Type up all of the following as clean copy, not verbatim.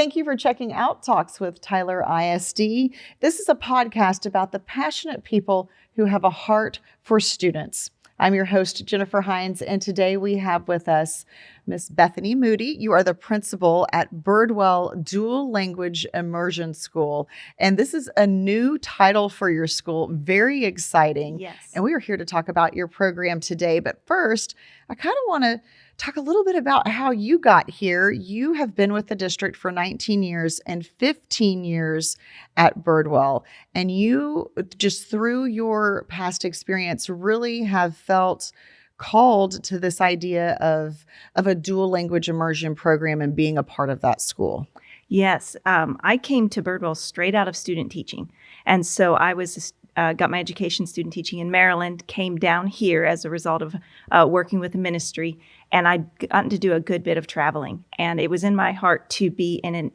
thank you for checking out Talks with Tyler ISD. This is a podcast about the passionate people who have a heart for students. I'm your host, Jennifer Hines, and today we have with us Miss Bethany Moody. You are the principal at Birdwell Dual Language Immersion School, and this is a new title for your school. Very exciting. Yes. And we are here to talk about your program today. But first, I kind of want to talk a little bit about how you got here. You have been with the district for 19 years and 15 years at Birdwell. And you, just through your past experience, really have felt called to this idea of a dual language immersion program and being a part of that school. Yes. I came to Birdwell straight out of student teaching. And so I was got my education student teaching in Maryland, came down here as a result of working with the ministry, and I'd gotten to do a good bit of traveling. And it was in my heart to be in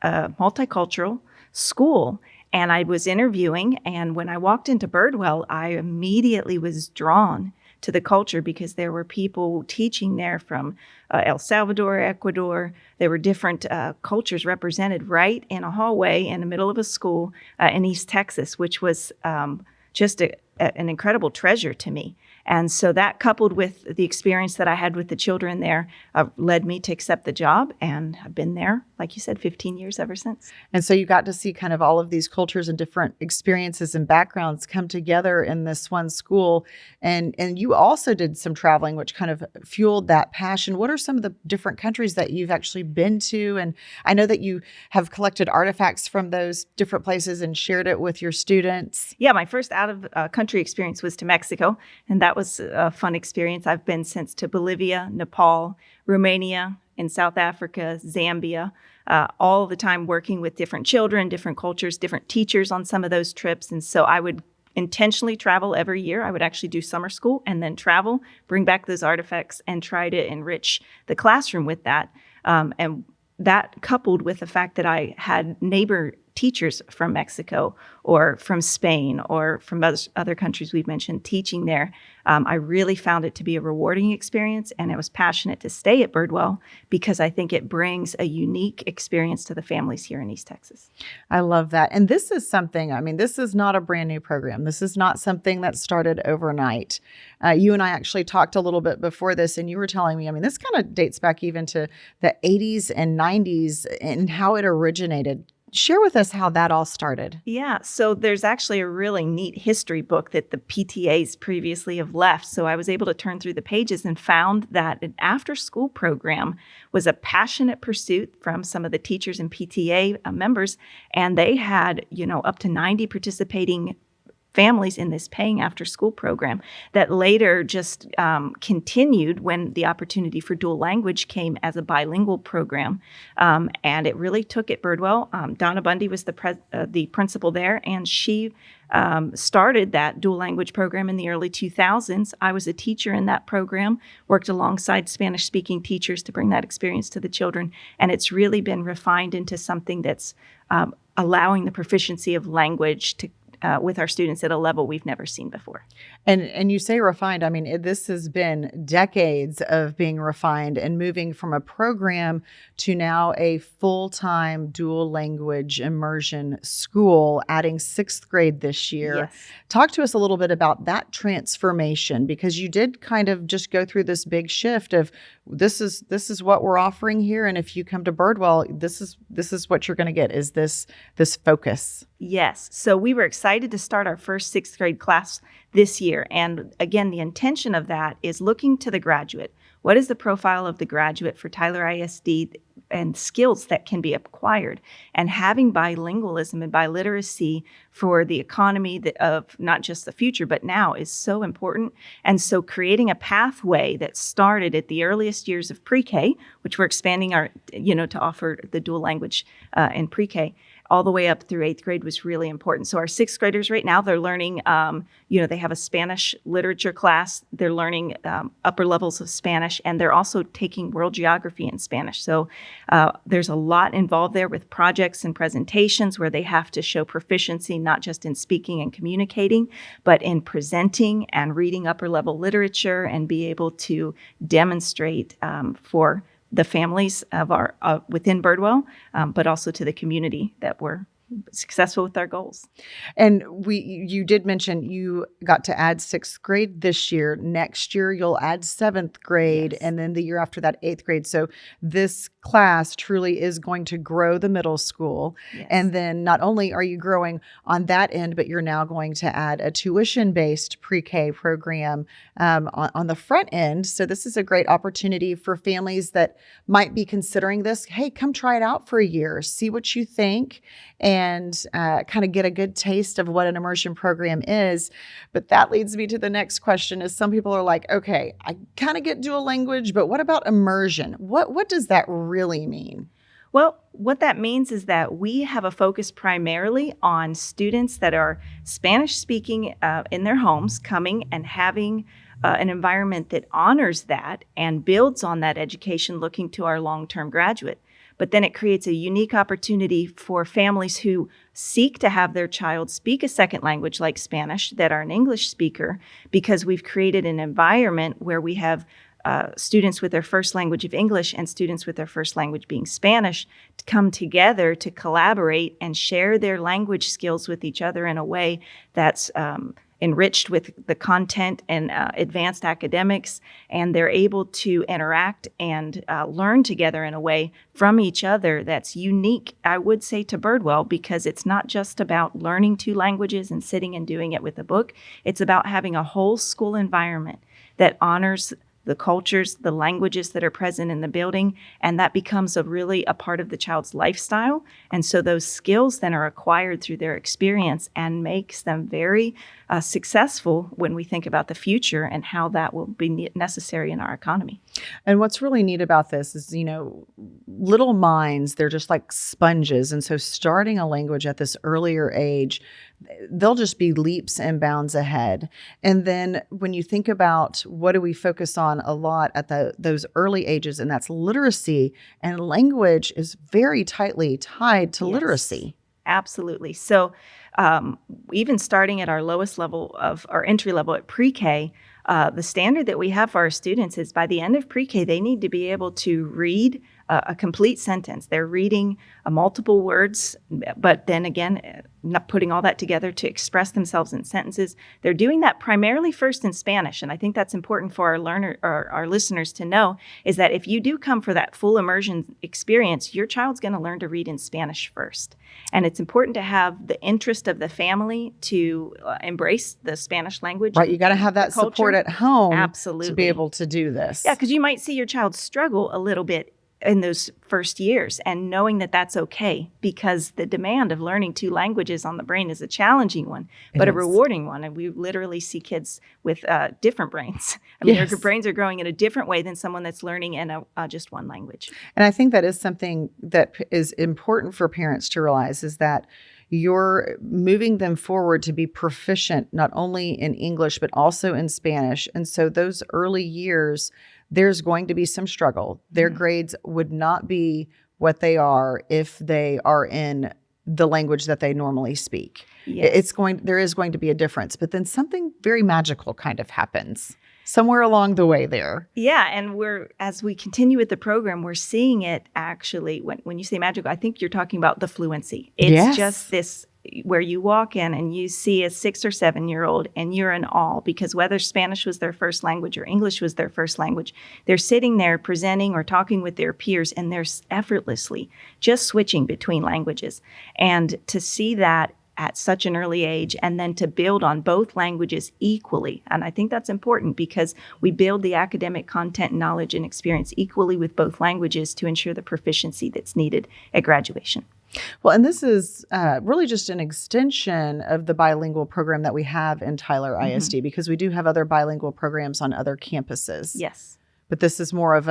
a multicultural school. And I was interviewing, and when I walked into Birdwell, I immediately was drawn to the culture because there were people teaching there from El Salvador, Ecuador. There were different cultures represented right in a hallway in the middle of a school in East Texas, which was just an incredible treasure to me. And so that, coupled with the experience that I had with the children there, led me to accept the job. And I've been there, like you said, 15 years ever since. And so you got to see kind of all of these cultures and different experiences and backgrounds come together in this one school. And you also did some traveling, which kind of fueled that passion. What are some of the different countries that you've actually been to? And I know that you have collected artifacts from those different places and shared it with your students. Yeah, my first out-of-country experience was to Mexico, and that was a fun experience. I've been since to Bolivia, Nepal, Romania, in South Africa, Zambia, all the time working with different children, different cultures, different teachers on some of those trips. And so I would intentionally travel every year. I would actually do summer school and then travel, bring back those artifacts, and try to enrich the classroom with that. And that, coupled with the fact that I had neighbor teachers from Mexico or from Spain or from other countries we've mentioned teaching there, I really found it to be a rewarding experience, and I was passionate to stay at Birdwell because I think it brings a unique experience to the families here in East Texas. I love that. And this is something, I mean, this is not a brand new program. This is not something that started overnight. You and I actually talked a little bit before this, and you were telling me, I mean, this kind of dates back even to the 80s and 90s and how it originated. Share with us how that all started. Yeah, so there's actually a really neat history book that the PTAs previously have left. So I was able to turn through the pages and found that an after-school program was a passionate pursuit from some of the teachers and PTA members, and they had, up to 90 participating families in this paying after school program that later just continued when the opportunity for dual language came as a bilingual program. And it really took at Birdwell. Donna Bundy was the principal there, and she started that dual language program in the early 2000s. I was a teacher in that program, worked alongside Spanish-speaking teachers to bring that experience to the children, and it's really been refined into something that's allowing the proficiency of language to with our students at a level we've never seen before. And you say refined. I mean, this has been decades of being refined and moving from a program to now a full-time dual language immersion school, adding 6th grade this year. Yes. Talk to us a little bit about that transformation, because you did kind of just go through this big shift of this is what we're offering here, and if you come to Birdwell, this is what you're going to get, is this focus. Yes. So we were excited to start our first 6th grade class this year. And again, the intention of that is looking to the graduate. What is the profile of the graduate for Tyler ISD and skills that can be acquired? And having bilingualism and biliteracy for the economy of not just the future, but now is so important. And so creating a pathway that started at the earliest years of PreK, which we're expanding to offer the dual language in PreK, all the way up through 8th grade was really important. So our 6th graders right now, they're learning, they have a Spanish literature class. They're learning upper levels of Spanish, and they're also taking world geography in Spanish. So there's a lot involved there with projects and presentations where they have to show proficiency, not just in speaking and communicating, but in presenting and reading upper level literature and be able to demonstrate for the families of our within Birdwell, but also to the community that we're successful with our goals. And you did mention you got to add 6th grade this year. Next year, you'll add 7th grade, Yes. and then the year after that, 8th grade. So this class truly is going to grow the middle school. Yes. And then not only are you growing on that end, but you're now going to add a tuition-based pre-K program on the front end. So this is a great opportunity for families that might be considering this. Hey, come try it out for a year, see what you think, and kind of get a good taste of what an immersion program is. But that leads me to the next question is some people are like, okay, I kind of get dual language, but what about immersion? What does that really mean? Well, what that means is that we have a focus primarily on students that are Spanish speaking in their homes, coming and having an environment that honors that and builds on that education, looking to our long-term graduate. But then it creates a unique opportunity for families who seek to have their child speak a second language like Spanish that are an English speaker, because we've created an environment where we have students with their first language of English and students with their first language being Spanish to come together to collaborate and share their language skills with each other in a way that's enriched with the content and advanced academics, and they're able to interact and learn together in a way from each other that's unique, I would say, to Birdwell, because it's not just about learning 2 languages and sitting and doing it with a book. It's about having a whole school environment that honors the cultures, the languages that are present in the building, and that becomes a part of the child's lifestyle. And so those skills then are acquired through their experience and makes them very successful when we think about the future and how that will be necessary in our economy. And what's really neat about this is, little minds, they're just like sponges. And so starting a language at this earlier age, they'll just be leaps and bounds ahead. And then when you think about what do we focus on a lot at those early ages, and that's literacy, and language is very tightly tied to literacy. Absolutely. So even starting at our lowest level of our entry level at PreK, the standard that we have for our students is by the end of PreK, they need to be able to read a complete sentence. They're reading multiple words, but then again, not putting all that together to express themselves in sentences. They're doing that primarily first in Spanish. And I think that's important for our listeners to know, is that if you do come for that full immersion experience, your child's going to learn to read in Spanish first. And it's important to have the interest of the family to embrace the Spanish language. Right. You got to have that support at home. Absolutely. To be able to do this. Yeah, because you might see your child struggle a little bit in those first years, and knowing that that's okay, because the demand of learning 2 languages on the brain is a challenging one, but a rewarding one. And we literally see kids with different brains. I mean, their brains are growing in a different way than someone that's learning in just one language. And I think that is something that is important for parents to realize, is that you're moving them forward to be proficient, not only in English, but also in Spanish. And so those early years, there's going to be some struggle. Their grades would not be what they are if they are in the language that they normally speak. Yes. There is going to be a difference, but then something very magical kind of happens somewhere along the way there. Yeah, and as we continue with the program, we're seeing it actually, when you say magical, I think you're talking about the fluency. It's just this, where you walk in and you see a 6 or 7 year old and you're in awe, because whether Spanish was their first language or English was their first language, they're sitting there presenting or talking with their peers, and they're effortlessly just switching between languages. And to see that at such an early age, and then to build on both languages equally. And I think that's important, because we build the academic content, knowledge, and experience equally with both languages to ensure the proficiency that's needed at graduation. Well, and this is really just an extension of the bilingual program that we have in Tyler ISD, because we do have other bilingual programs on other campuses. Yes. But this is more of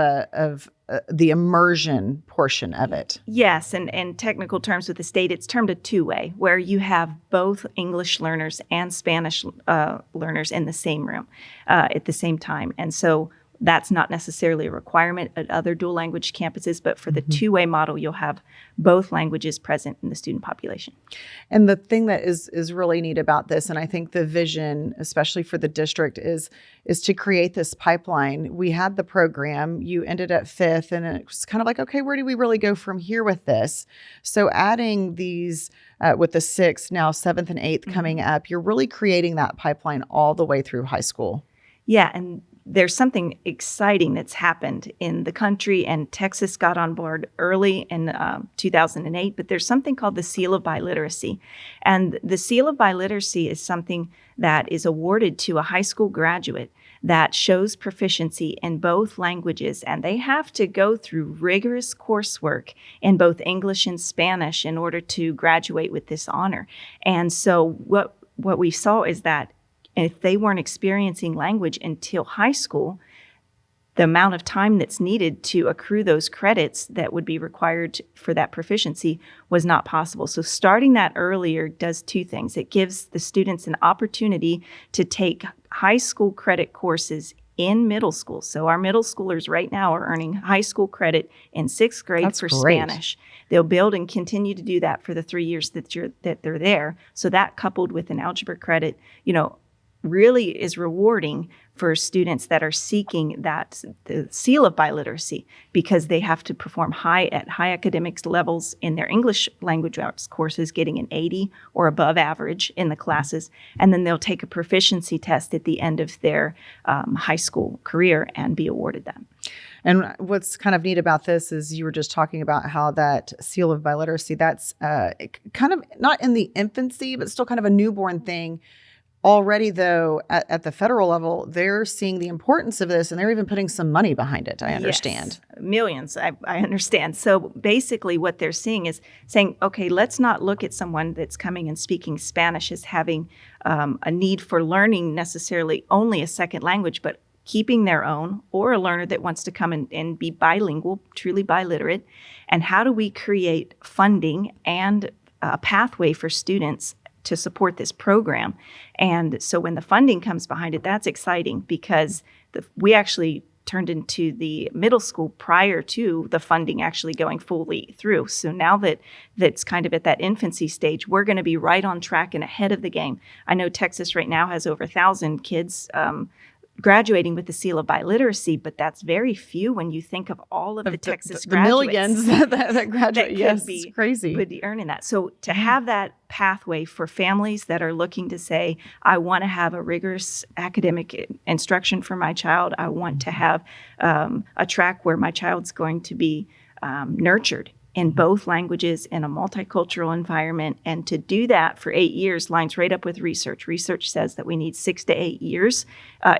the immersion portion of it. Yes, and in technical terms with the state, it's termed a 2-way, where you have both English learners and Spanish learners in the same room at the same time. And so That's not necessarily a requirement at other dual language campuses, but for the two-way model, you'll have both languages present in the student population. And the thing that is really neat about this, and I think the vision, especially for the district, is to create this pipeline. We had the program, you ended at 5th, and it was kind of like, okay, where do we really go from here with this? So adding these with the 6th, now 7th and 8th coming up, you're really creating that pipeline all the way through high school. Yeah, and there's something exciting that's happened in the country, and Texas got on board early in 2008, but there's something called the Seal of Biliteracy. And the Seal of Biliteracy is something that is awarded to a high school graduate that shows proficiency in both languages, and they have to go through rigorous coursework in both English and Spanish in order to graduate with this honor. And so what we saw is that if they weren't experiencing language until high school, the amount of time that's needed to accrue those credits that would be required for that proficiency was not possible. So starting that earlier does two things. It gives the students an opportunity to take high school credit courses in middle school. So our middle schoolers right now are earning high school credit in 6th grade That's for great. Spanish. They'll build and continue to do that for the 3 years that they're there. So that coupled with an algebra credit, really is rewarding for students that are seeking the seal of biliteracy, because they have to perform at high academics levels in their English language arts courses, getting an 80 or above average in the classes. And then they'll take a proficiency test at the end of their high school career and be awarded that. And what's kind of neat about this is you were just talking about how that seal of biliteracy, that's kind of not in the infancy, but still kind of a newborn thing. Already, though, at the federal level, they're seeing the importance of this, and they're even putting some money behind it, I understand. Yes, millions, I understand. So basically what they're seeing is saying, okay, let's not look at someone that's coming and speaking Spanish as having a need for learning necessarily only a second language, but keeping their own, or a learner that wants to come and be bilingual, truly biliterate. And how do we create funding and a pathway for students to support this program? And so when the funding comes behind it, that's exciting, because we actually turned into the middle school prior to the funding actually going fully through. So now that's kind of at that infancy stage, we're going to be right on track and ahead of the game. I know Texas right now has over 1,000 kids graduating with the seal of biliteracy, but that's very few when you think of all of the Texas graduates. The millions that graduate. Yes, it's crazy. Would be earning that. So to have that pathway for families that are looking to say, I want to have a rigorous academic instruction for my child. I want to have a track where my child's going to be nurtured in both languages in a multicultural environment. And to do that for 8 years lines right up with research. Research says that we need 6 to 8 years,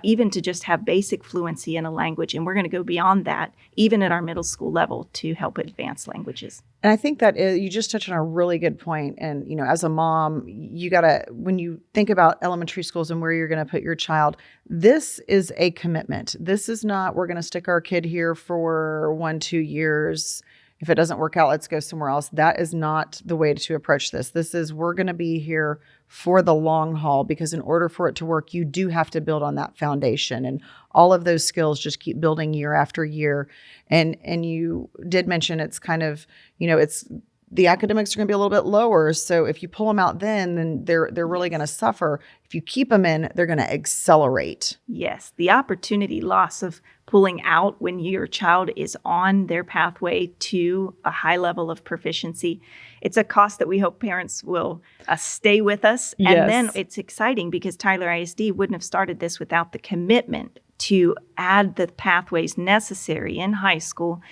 even to just have basic fluency in a language. And we're going to go beyond that, even at our middle school level, to help advance languages. And I think that you just touched on a really good point. And, as a mom, when you think about elementary schools and where you're going to put your child, this is a commitment. This is not, we're going to stick our kid here for 1-2 years. If it doesn't work out, let's go somewhere else. That is not the way to approach this. This is, we're going to be here for the long haul, because in order for it to work, you do have to build on that foundation. And all of those skills just keep building year after year. And you did mention it's kind of, it's the academics are going to be a little bit lower. So if you pull them out then they're really going to suffer. If you keep them in, they're going to accelerate. Yes, the opportunity loss of pulling out when your child is on their pathway to a high level of proficiency, it's a cost that we hope parents will stay with us. Yes. And then it's exciting, because Tyler ISD wouldn't have started this without the commitment to add the pathways necessary in high school,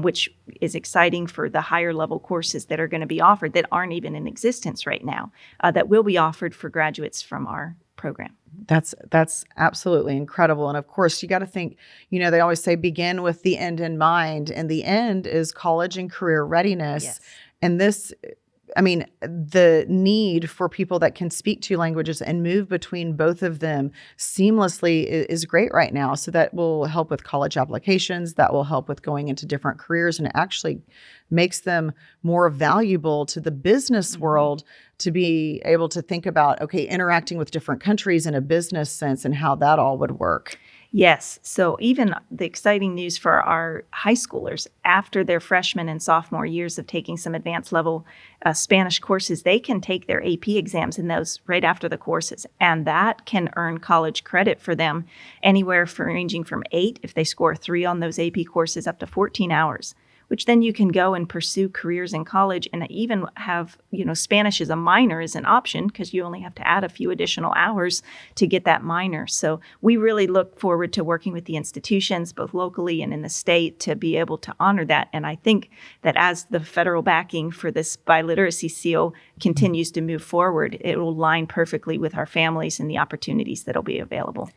which is exciting for the higher level courses that are going to be offered that aren't even in existence right now, that will be offered for graduates from our program. That's absolutely incredible. And of course, you got to think, they always say begin with the end in mind, and the end is college and career readiness. Yes. And this, the need for people that can speak 2 languages and move between both of them seamlessly is great right now. So that will help with college applications. That will help with going into different careers, and it actually makes them more valuable to the business world to be able to think about, okay, interacting with different countries in a business sense and how that all would work. Yes. So even the exciting news for our high schoolers, after their freshman and sophomore years of taking some advanced level Spanish courses, they can take their AP exams in those right after the courses. And that can earn college credit for them anywhere from ranging from 8, if they score 3 on those AP courses, up to 14 hours, which then you can go and pursue careers in college and even have, Spanish as a minor is an option because you only have to add a few additional hours to get that minor. So we really look forward to working with the institutions, both locally and in the state, to be able to honor that. And I think that as the federal backing for this biliteracy seal continues to move forward, it will align perfectly with our families and the opportunities that'll be available.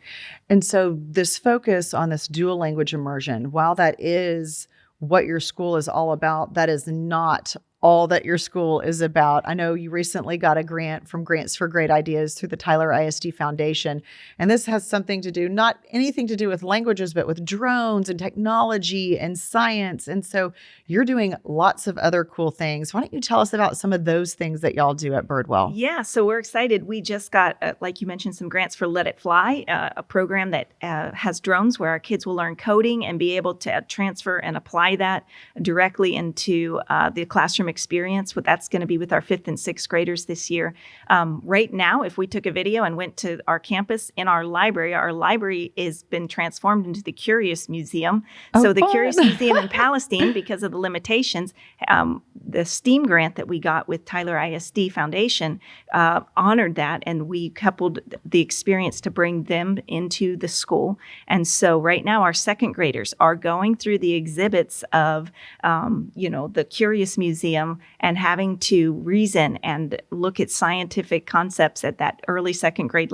And so this focus on this dual language immersion, while that is what your school is all about, that is not all that your school is about. I know you recently got a grant from Grants for Great Ideas through the Tyler ISD Foundation, and this has something to do, not anything to do with languages, but with drones and technology and science. And so you're doing lots of other cool things. Why don't you tell us about some of those things that y'all do at Birdwell? Yeah, so we're excited. We just got, like you mentioned, some grants for Let It Fly, a program that has drones where our kids will learn coding and be able to transfer and apply that directly into the classroom experience. That's going to be with our 5th and 6th graders this year. Right now, if we took a video and went to our campus in our library has been transformed into the Curious Museum. So the Curious Museum in Palestine, because of the limitations, the STEAM grant that we got with Tyler ISD Foundation honored that, and we coupled the experience to bring them into the school. And so right now our 2nd graders are going through the exhibits of, the Curious Museum and having to reason and look at scientific concepts at that early 2nd grade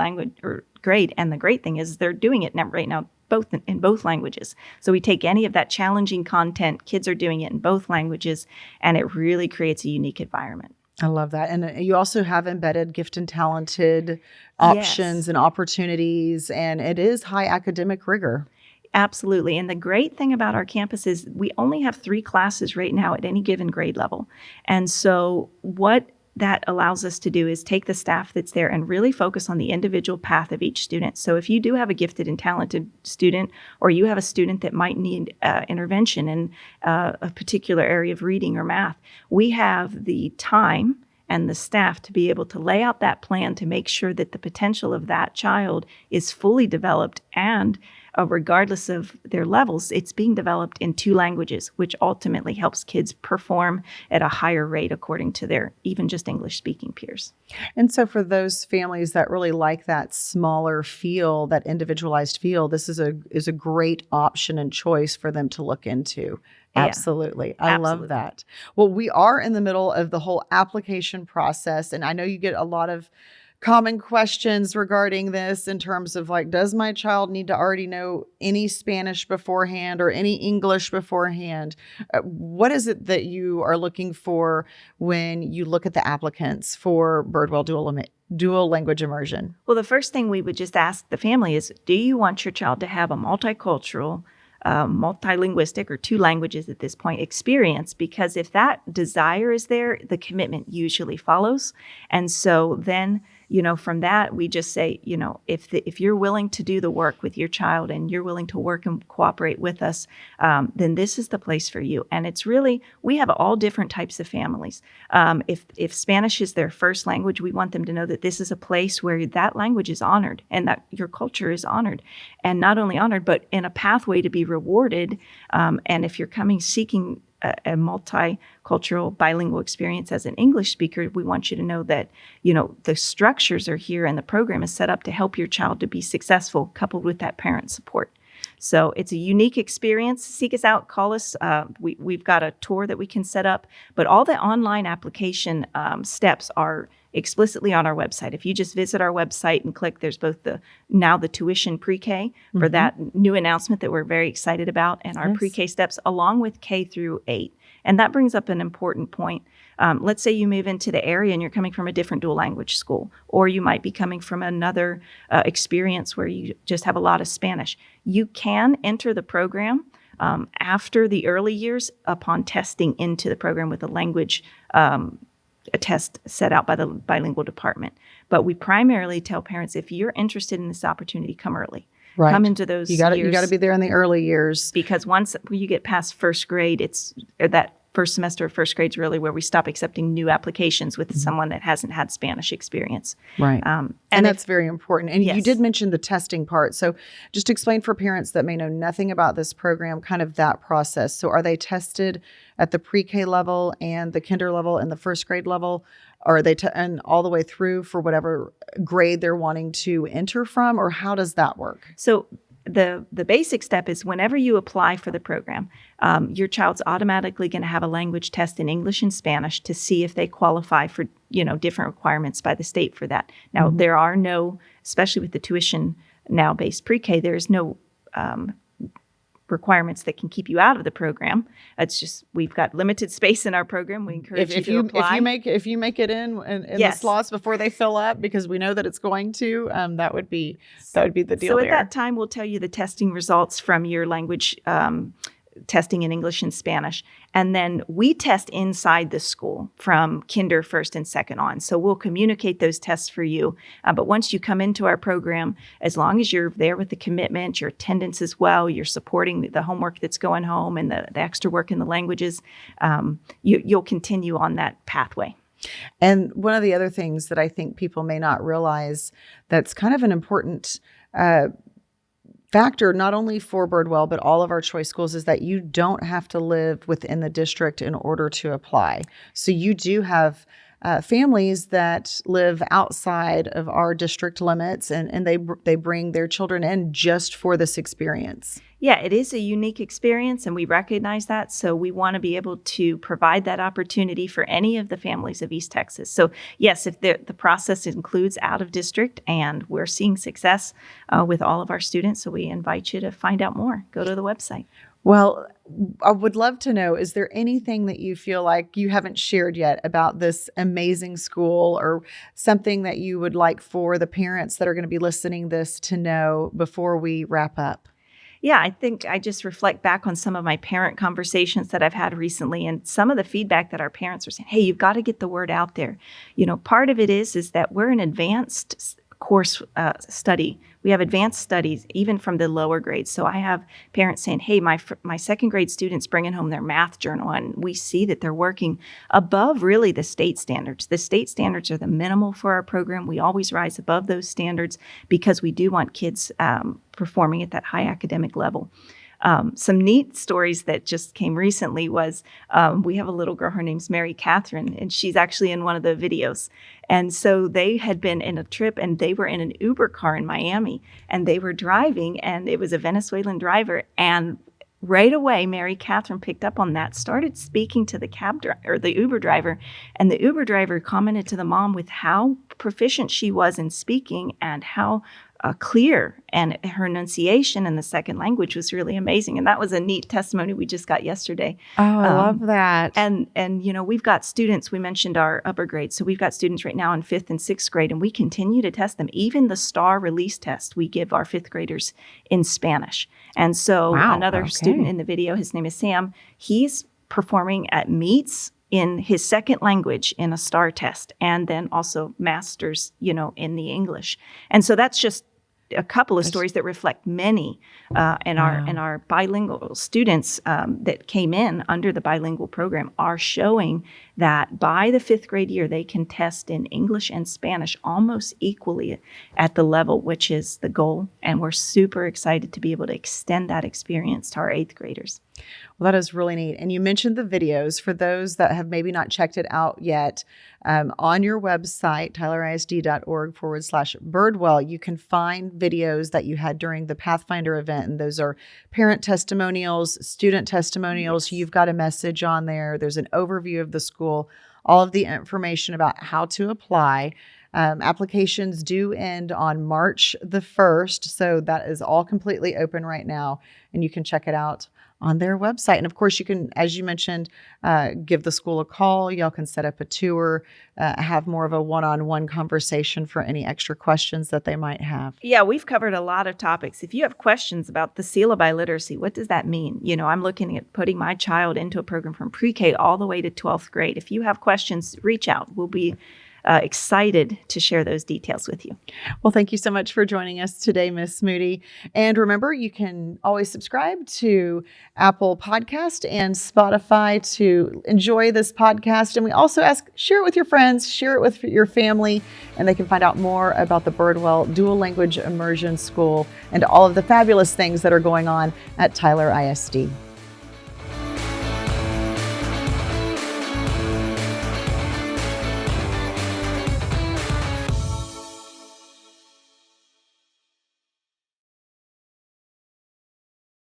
grade. And the great thing is they're doing it now, right now, in both languages. So we take any of that challenging content, kids are doing it in both languages, and it really creates a unique environment. I love that. And you also have embedded gift and talented options and opportunities, and it is high academic rigor. Absolutely. And the great thing about our campus is we only have 3 classes right now at any given grade level. And so what that allows us to do is take the staff that's there and really focus on the individual path of each student. So if you do have a gifted and talented student, or you have a student that might need intervention in a particular area of reading or math, we have the time and the staff to be able to lay out that plan to make sure that the potential of that child is fully developed, and regardless of their levels, it's being developed in 2 languages, which ultimately helps kids perform at a higher rate according to their even just English-speaking peers. And so for those families that really like that smaller feel, that individualized feel, this is a great option and choice for them to look into. Absolutely. I love that. Well, we are in the middle of the whole application process, and I know you get a lot of common questions regarding this in terms of like, does my child need to already know any Spanish beforehand or any English beforehand? What is it that you are looking for when you look at the applicants for Birdwell dual language immersion? Well, the first thing we would just ask the family is, do you want your child to have a multicultural, multilinguistic, or 2 languages at this point experience? Because if that desire is there, the commitment usually follows. And so then, from that, we just say, if you're willing to do the work with your child and you're willing to work and cooperate with us, then this is the place for you. And it's really, we have all different types of families. If Spanish is their first language, we want them to know that this is a place where that language is honored and that your culture is honored, and not only honored, but in a pathway to be rewarded. And if you're coming seeking a multicultural bilingual experience as an English speaker, we want you to know that, the structures are here and the program is set up to help your child to be successful, coupled with that parent support. So it's a unique experience. Seek us out, call us. We've got a tour that we can set up, but all the online application steps are explicitly on our website. If you just visit our website and click, there's both the tuition PreK for that new announcement that we're very excited about, and our PreK steps along with K through 8. And that brings up an important point. Let's say you move into the area and you're coming from a different dual language school, or you might be coming from another experience where you just have a lot of Spanish. You can enter the program after the early years upon testing into the program with a language a test set out by the bilingual department. But we primarily tell parents, if you're interested in this opportunity, come early. Right. come into those You years. got to be there in the early years. Because once you get past first grade, that first semester of first grade is really where we stop accepting new applications with someone that hasn't had Spanish experience. Right. And that's very important. And Yes. you did mention the testing part. So just explain for parents that may know nothing about this program, kind of that process. So are they tested at the pre-K level and the kinder level and the first grade level? Or are they and all the way through for whatever grade they're wanting to enter from? Or how does that work? So the basic step is whenever you apply for the program, your child's automatically going to have a language test in English and Spanish to see if they qualify for, different requirements by the state for that. Now, there are no, especially with the tuition now based pre-K, there's no requirements that can keep you out of the program. It's just we've got limited space in our program. We encourage you to apply. If you make it in Yes. the slots before they fill up, because we know that it's going to, that would be the deal. So there. at that time, we'll tell you the testing results from your language testing in English and Spanish. And then we test inside the school from kinder, first, and second on. So we'll communicate those tests for you. But once you come into our program, as long as you're there with the commitment, your attendance as well, you're supporting the homework that's going home and the extra work in the languages, you'll continue on that pathway. And one of the other things that I think people may not realize that's kind of an important factor, not only for Birdwell, but all of our choice schools, is that you don't have to live within the district in order to apply. So you do have families that live outside of our district limits, and they bring their children in just for this experience. Yeah, it is a unique experience, and we recognize that. So we want to be able to provide that opportunity for any of the families of East Texas. So yes, if the process includes out of district, and we're seeing success with all of our students, so we invite you to find out more. Go to the website. Well, I would love to know, is there anything that you feel like you haven't shared yet about this amazing school, or something that you would like for the parents that are going to be listening this to know before we wrap up? Yeah, I think I just reflect back on some of my parent conversations that I've had recently, and some of the feedback that our parents are saying, hey, you've got to get the word out there. Part of it is that we're an advanced course study. We have advanced studies even from the lower grades. So I have parents saying, hey, my second grade students bringing home their math journal, and we see that they're working above really the state standards. The state standards are the minimal for our program. We always rise above those standards because we do want kids performing at that high academic level. Some neat stories that just came recently was we have a little girl, her name's Mary Catherine, and she's actually in one of the videos. And so they had been in a trip, and they were in an Uber car in Miami, and they were driving, and it was a Venezuelan driver. And right away, Mary Catherine picked up on that, started speaking to the the Uber driver, and the Uber driver commented to the mom with how proficient she was in speaking and how clear, and her enunciation in the second language was really amazing. And that was a neat testimony we just got yesterday. Oh, I love that. And we've got students, we mentioned our upper grades. So we've got students right now in 5th and 6th grade, and we continue to test them. Even the STAR release test we give our 5th graders in Spanish. And so another student in the video, his name is Sam, he's performing at meets in his second language in a STAR test, and then also masters, in the English. And so that's just a couple of stories that reflect many and our bilingual students that came in under the bilingual program are showing that by the 5th grade year, they can test in English and Spanish almost equally at the level, which is the goal. And we're super excited to be able to extend that experience to our 8th graders. Well, that is really neat. And you mentioned the videos. For those that have maybe not checked it out yet, on your website, tylerisd.org/Birdwell, you can find videos that you had during the Pathfinder event. And those are parent testimonials, student testimonials. Yes. You've got a message on there. There's an overview of the school, all of the information about how to apply. Applications do end on March the 1st. So that is all completely open right now, and you can check it out on their website. And of course, you can, as you mentioned, give the school a call. Y'all can set up a tour, have more of a one-on-one conversation for any extra questions that they might have. Yeah, we've covered a lot of topics. If you have questions about the seal of biliteracy, what does that mean? I'm looking at putting my child into a program from pre-K all the way to 12th grade. If you have questions, reach out. We'll be excited to share those details with you. Well, thank you so much for joining us today, Miss Moody. And remember, you can always subscribe to Apple Podcast and Spotify to enjoy this podcast. And we also ask, share it with your friends, share it with your family, and they can find out more about the Birdwell Dual Language Immersion School and all of the fabulous things that are going on at Tyler ISD.